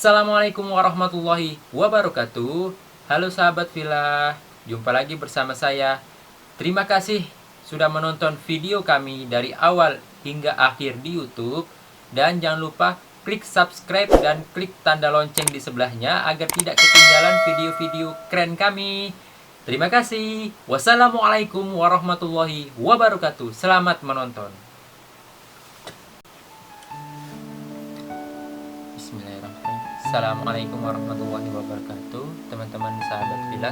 Assalamualaikum warahmatullahi wabarakatuh. Halo sahabat Villa, jumpa lagi bersama saya. Terima kasih sudah menonton video kami dari awal hingga akhir di YouTube. Dan jangan lupa klik subscribe dan klik tanda lonceng di sebelahnya agar tidak ketinggalan video-video keren kami. Terima kasih. Wassalamualaikum warahmatullahi wabarakatuh. Selamat menonton. Bismillahirrahmanirrahim. Assalamualaikum warahmatullahi wabarakatuh. Teman-teman sahabat Villa,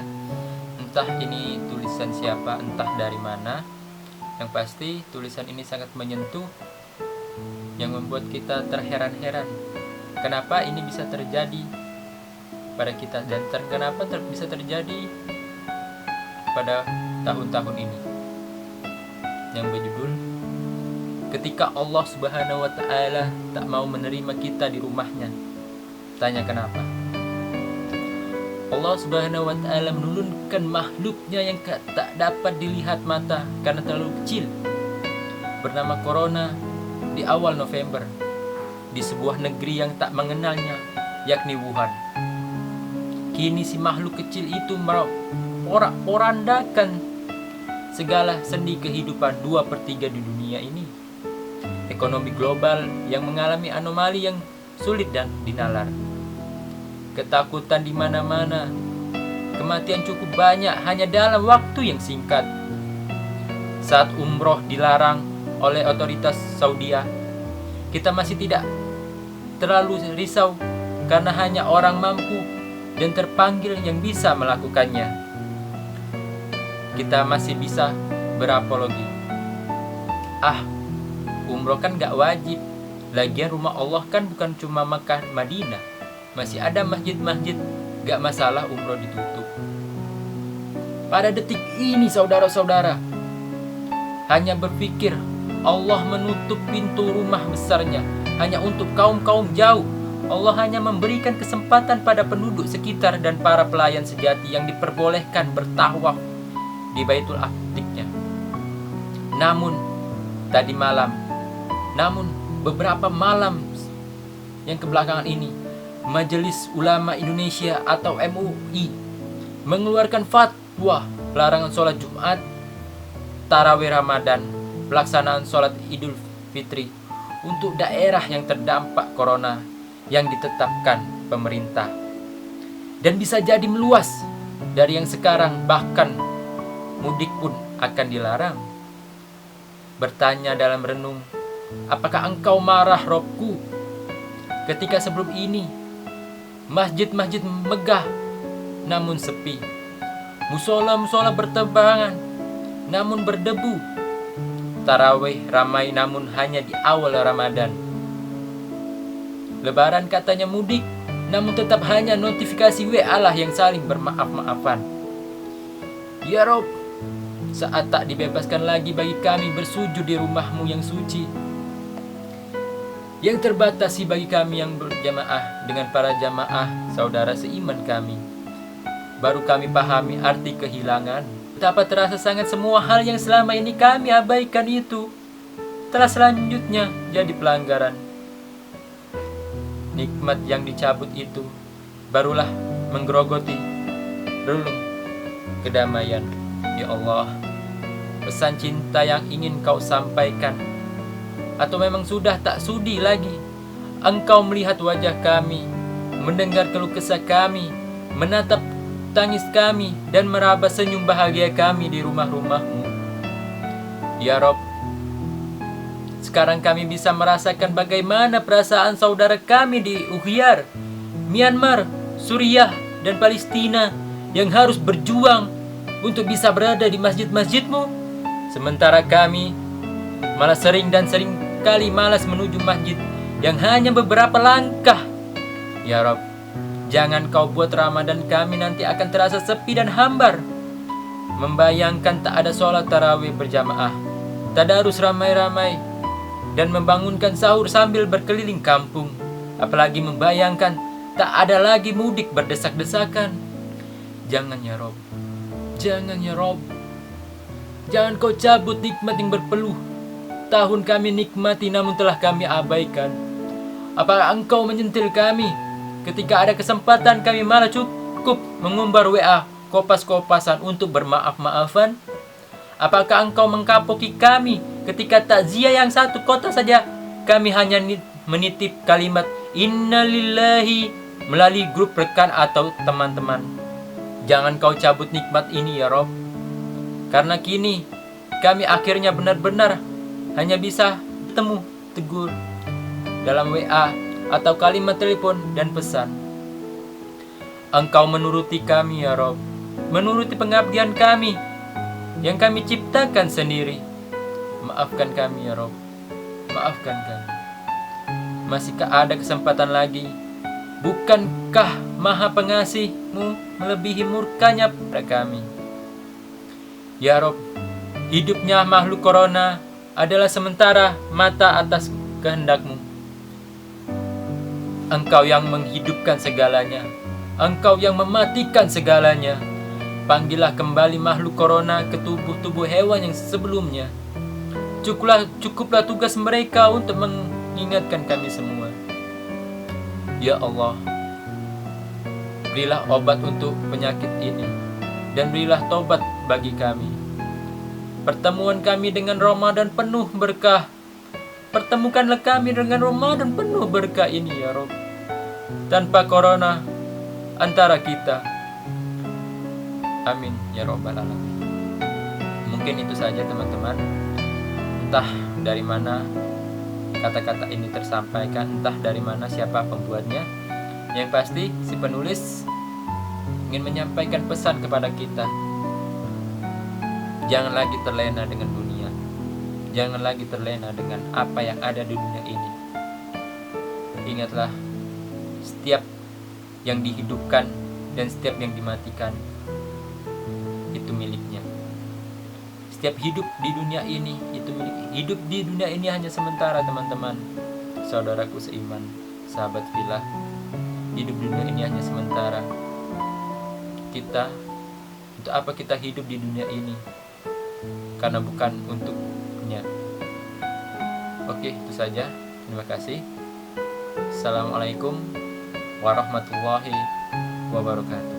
entah ini tulisan siapa, entah dari mana, yang pasti tulisan ini sangat menyentuh, yang membuat kita terheran-heran kenapa ini bisa terjadi pada kita, dan kenapa bisa terjadi pada tahun-tahun ini, yang berjudul ketika Allah Subhanahu wa Ta'ala tak mau menerima kita di rumahnya. Tanya kenapa? Allah Subhanahu wa Ta'ala menurunkan makhluknya yang tak dapat dilihat mata karena terlalu kecil, bernama Corona, di awal November di sebuah negeri yang tak mengenalnya, yakni Wuhan. Kini si makhluk kecil itu porandakan segala sendi kehidupan 2/3 di dunia ini. Ekonomi global yang mengalami anomali yang sulit dan dinalar. Ketakutan di mana-mana. Kematian cukup banyak hanya dalam waktu yang singkat. Saat umroh dilarang oleh otoritas Saudia, kita masih tidak terlalu risau karena hanya orang mampu dan terpanggil yang bisa melakukannya. Kita masih bisa berapologi. Umroh kan gak wajib. Lagian rumah Allah kan bukan cuma Makkah Madinah, masih ada masjid-masjid. Gak masalah umroh ditutup. Pada detik ini saudara-saudara, hanya berpikir Allah menutup pintu rumah besarnya hanya untuk kaum-kaum jauh. Allah hanya memberikan kesempatan pada penduduk sekitar dan para pelayan sejati yang diperbolehkan bertawaf di Baitul Atiqnya. Namun beberapa malam yang kebelakangan ini, Majelis Ulama Indonesia atau MUI mengeluarkan fatwa larangan sholat Jumat, Tarawih Ramadan, pelaksanaan sholat Idul Fitri untuk daerah yang terdampak Corona yang ditetapkan pemerintah. Dan bisa jadi meluas dari yang sekarang, bahkan mudik pun akan dilarang. Bertanya dalam renung, apakah engkau marah Robku ketika sebelum ini masjid-masjid megah namun sepi, musola-musola bertebangan namun berdebu, tarawih ramai namun hanya di awal Ramadan, Lebaran katanya mudik namun tetap hanya notifikasi WA lah yang saling bermaaf-maafan. Ya Rob, saat tak dibebaskan lagi bagi kami bersujud di rumahmu yang suci, yang terbatasi bagi kami yang berjamaah dengan para jamaah saudara seiman kami, baru kami pahami arti kehilangan. Betapa terasa sangat semua hal yang selama ini kami abaikan itu telah selanjutnya jadi pelanggaran. Nikmat yang dicabut itu barulah menggerogoti relung kedamaian. Ya Allah, pesan cinta yang ingin kau sampaikan, atau memang sudah tak sudi lagi engkau melihat wajah kami, mendengar keluh kesah kami, menatap tangis kami, dan meraba senyum bahagia kami di rumah-rumahmu? Ya Rob, sekarang kami bisa merasakan bagaimana perasaan saudara kami di Uhyar, Myanmar, Suriah, dan Palestina yang harus berjuang untuk bisa berada di masjid-masjidmu, sementara kami malah sering kali malas menuju masjid yang hanya beberapa langkah. Ya Rob, jangan kau buat Ramadan kami nanti akan terasa sepi dan hambar. Membayangkan tak ada sholat tarawih berjamaah, tadarus ramai-ramai, dan membangunkan sahur sambil berkeliling kampung. Apalagi membayangkan tak ada lagi mudik berdesak-desakan. Jangan ya Rob, jangan ya Rob, jangan kau cabut nikmat yang berpeluh tahun kami nikmati namun telah kami abaikan. Apakah engkau menyentil kami Ketika ada kesempatan kami malah cukup mengumbar WA kopas-kopasan untuk bermaaf-maafan. Apakah engkau mengkapoki kami ketika takziah yang satu kota saja kami hanya menitip kalimat innalillahi melalui grup rekan atau teman-teman? Jangan kau cabut nikmat ini ya Rob. Karena kini kami akhirnya benar-benar hanya bisa bertemu tegur dalam WA atau kalimat telepon dan pesan. Engkau menuruti kami ya Rob, menuruti pengabdian kami yang kami ciptakan sendiri. Maafkan kami ya Rob, maafkan kami. Masihkah ada kesempatan lagi? Bukankah Maha Pengasih-Mu melebihi murkanya pada kami? Ya Rob, hidupnya makhluk corona adalah sementara mata atas kehendak-Mu. Engkau yang menghidupkan segalanya, Engkau yang mematikan segalanya. Panggillah kembali makhluk corona ke tubuh-tubuh hewan yang sebelumnya. Cukuplah tugas mereka untuk mengingatkan kami semua. Ya Allah, berilah obat untuk penyakit ini, dan berilah tobat bagi kami. Pertemuan kami dengan Ramadan penuh berkah. Pertemukanlah kami dengan Ramadan penuh berkah ini ya Rob. Tanpa corona antara kita. Amin ya Rabbal Alamin. Mungkin itu saja teman-teman. Entah dari mana kata-kata ini tersampaikan, entah dari mana siapa pembuatnya. Yang pasti si penulis ingin menyampaikan pesan kepada kita. Jangan lagi terlena dengan dunia. Jangan lagi terlena dengan apa yang ada di dunia ini. Ingatlah, setiap yang dihidupkan dan setiap yang dimatikan itu miliknya. Setiap hidup di dunia ini itu milik. Hidup di dunia ini hanya sementara teman-teman. Saudaraku seiman, sahabat filah, hidup di dunia ini hanya sementara. Untuk apa kita hidup di dunia ini? Karena bukan untuknya. Oke, itu saja. Terima kasih. Assalamualaikum warahmatullahi wabarakatuh.